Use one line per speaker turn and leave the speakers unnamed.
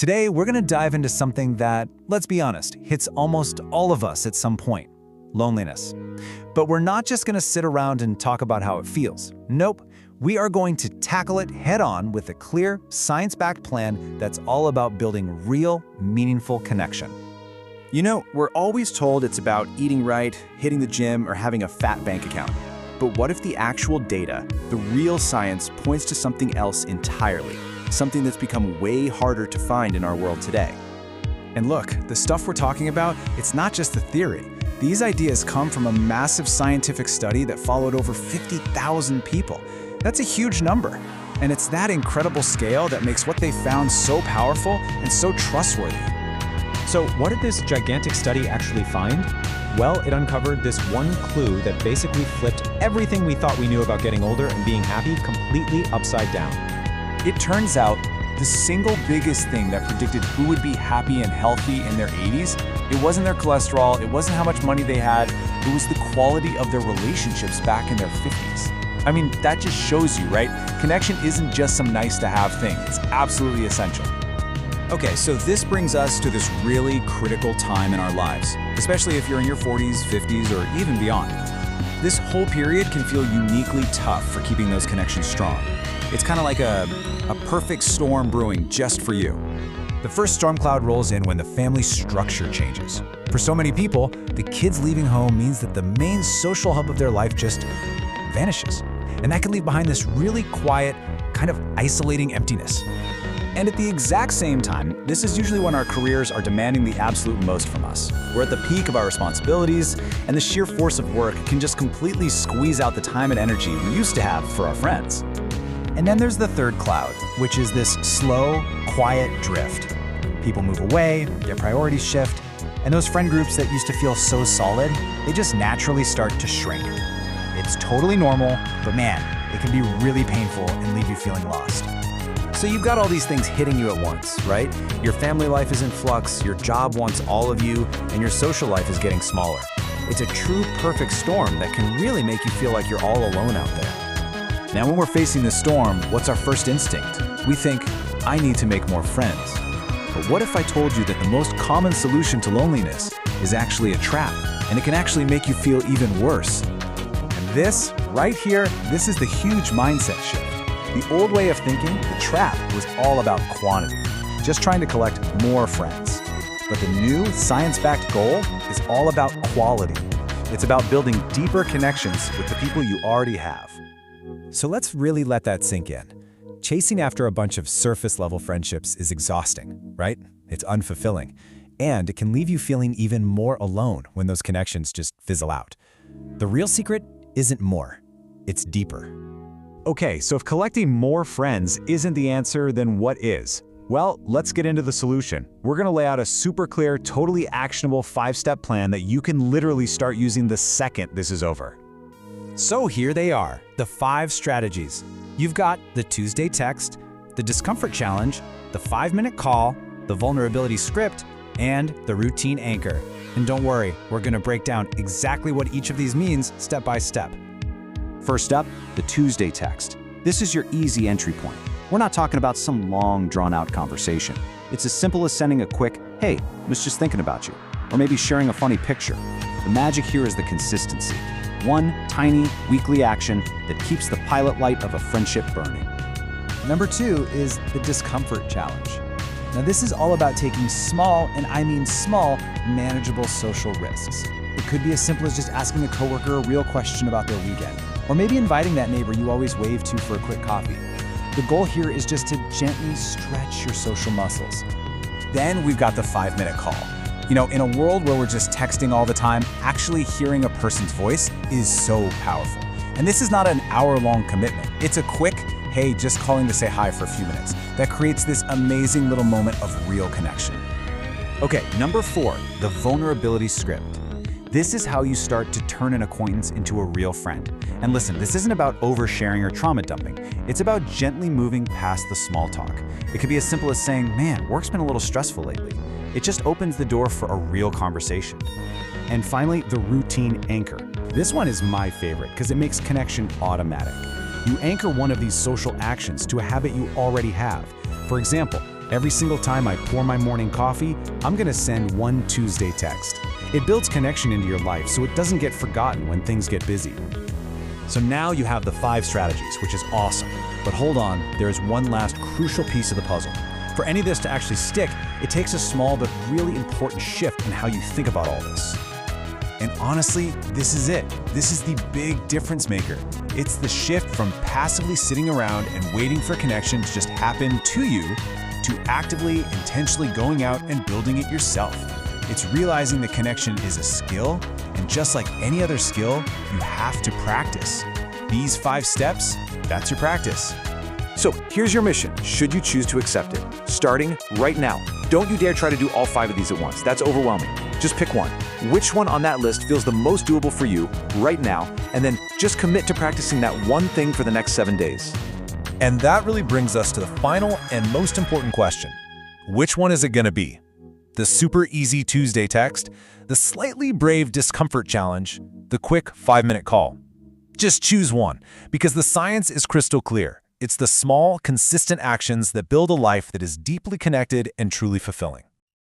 Today, we're going to dive into something that, let's be honest, hits almost all of us at some point: loneliness. But we're not just going to sit around and talk about how it feels. Nope, we are going to tackle it head-on with a clear, science-backed plan that's all about building real, meaningful connection.
You know, we're always told it's about eating right, hitting the gym, or having a fat bank account. But what if the actual data, the real science, points to something else entirely? Something that's become way harder to find in our world today.
And look, the stuff we're talking about, it's not just a theory. These ideas come from a massive scientific study that followed over 50,000 people. That's a huge number. And it's that incredible scale that makes what they found so powerful and so trustworthy.
So what did this gigantic study actually find? Well, it uncovered this one clue that basically flipped everything we thought we knew about getting older and being happy completely upside down.
It turns out the single biggest thing that predicted who would be happy and healthy in their 80s, it wasn't their cholesterol, it wasn't how much money they had, it was the quality of their relationships back in their 50s. I mean, that just shows you, right? Connection isn't just some nice-to-have thing, it's absolutely essential.
Okay, so this brings us to this really critical time in our lives, especially if you're in your 40s, 50s, or even beyond. This whole period can feel uniquely tough for keeping those connections strong. It's kind of like a perfect storm brewing just for you. The first storm cloud rolls in when the family structure changes. For so many people, the kids leaving home means that the main social hub of their life just vanishes. And that can leave behind this really quiet, kind of isolating emptiness. And at the exact same time, this is usually when our careers are demanding the absolute most from us. We're at the peak of our responsibilities, and the sheer force of work can just completely squeeze out the time and energy we used to have for our friends. And then there's the third cloud, which is this slow, quiet drift. People move away, their priorities shift, and those friend groups that used to feel so solid, they just naturally start to shrink. It's totally normal, but man, it can be really painful and leave you feeling lost. So you've got all these things hitting you at once, right? Your family life is in flux, your job wants all of you, and your social life is getting smaller. It's a true perfect storm that can really make you feel like you're all alone out there. Now, when we're facing this storm, what's our first instinct? We think, I need to make more friends. But what if I told you that the most common solution to loneliness is actually a trap, and it can actually make you feel even worse? And this, right here, this is the huge mindset shift. The old way of thinking, the trap, was all about quantity, just trying to collect more friends. But the new science-backed goal is all about quality. It's about building deeper connections with the people you already have. So let's really let that sink in. Chasing after a bunch of surface-level friendships is exhausting, right? It's unfulfilling, and it can leave you feeling even more alone when those connections just fizzle out. The real secret isn't more, it's deeper. Okay, so if collecting more friends isn't the answer, then what is? Well, let's get into the solution. We're gonna lay out a super clear, totally actionable 5-step plan that you can literally start using the second this is over. So here they are, the 5 strategies. You've got the Tuesday text, the discomfort challenge, the 5-minute call, the vulnerability script, and the routine anchor. And don't worry, we're gonna break down exactly what each of these means step by step.
First up, the Tuesday text. This is your easy entry point. We're not talking about some long, drawn-out conversation. It's as simple as sending a quick, "Hey, was just thinking about you," or maybe sharing a funny picture. The magic here is the consistency. One tiny, weekly action that keeps the pilot light of a friendship burning.
Number 2 is the discomfort challenge. Now, this is all about taking small, and I mean small, manageable social risks. It could be as simple as just asking a coworker a real question about their weekend, or maybe inviting that neighbor you always wave to for a quick coffee. The goal here is just to gently stretch your social muscles. Then we've got the 5-minute call. You know, in a world where we're just texting all the time, actually hearing a person's voice is so powerful. And this is not an hour-long commitment. It's a quick, hey, just calling to say hi for a few minutes, that creates this amazing little moment of real connection. Okay, number 4, the vulnerability script. This is how you start to turn an acquaintance into a real friend. And listen, this isn't about oversharing or trauma dumping. It's about gently moving past the small talk. It could be as simple as saying, man, work's been a little stressful lately. It just opens the door for a real conversation. And finally, the routine anchor. This one is my favorite because it makes connection automatic. You anchor one of these social actions to a habit you already have. For example, Every single time I pour my morning coffee, I'm gonna send one Tuesday text. It builds connection into your life so it doesn't get forgotten when things get busy.
So now you have the 5 strategies, which is awesome. But hold on, there's one last crucial piece of the puzzle. For any of this to actually stick, it takes a small but really important shift in how you think about all this.
And honestly, this is it. This is the big difference maker. It's the shift from passively sitting around and waiting for connection to just happen to you, to actively, intentionally going out and building it yourself. It's realizing that connection is a skill, and just like any other skill, you have to practice. These 5 steps, that's your practice.
So here's your mission, should you choose to accept it. Starting right now. Don't you dare try to do all 5 of these at once. That's overwhelming. Just pick one. Which one on that list feels the most doable for you right now, and then just commit to practicing that one thing for the next 7 days.
And that really brings us to the final and most important question. Which one is it going to be? The super easy Tuesday text, the slightly brave discomfort challenge, the quick 5-minute call? Just choose one, because the science is crystal clear. It's the small, consistent actions that build a life that is deeply connected and truly fulfilling.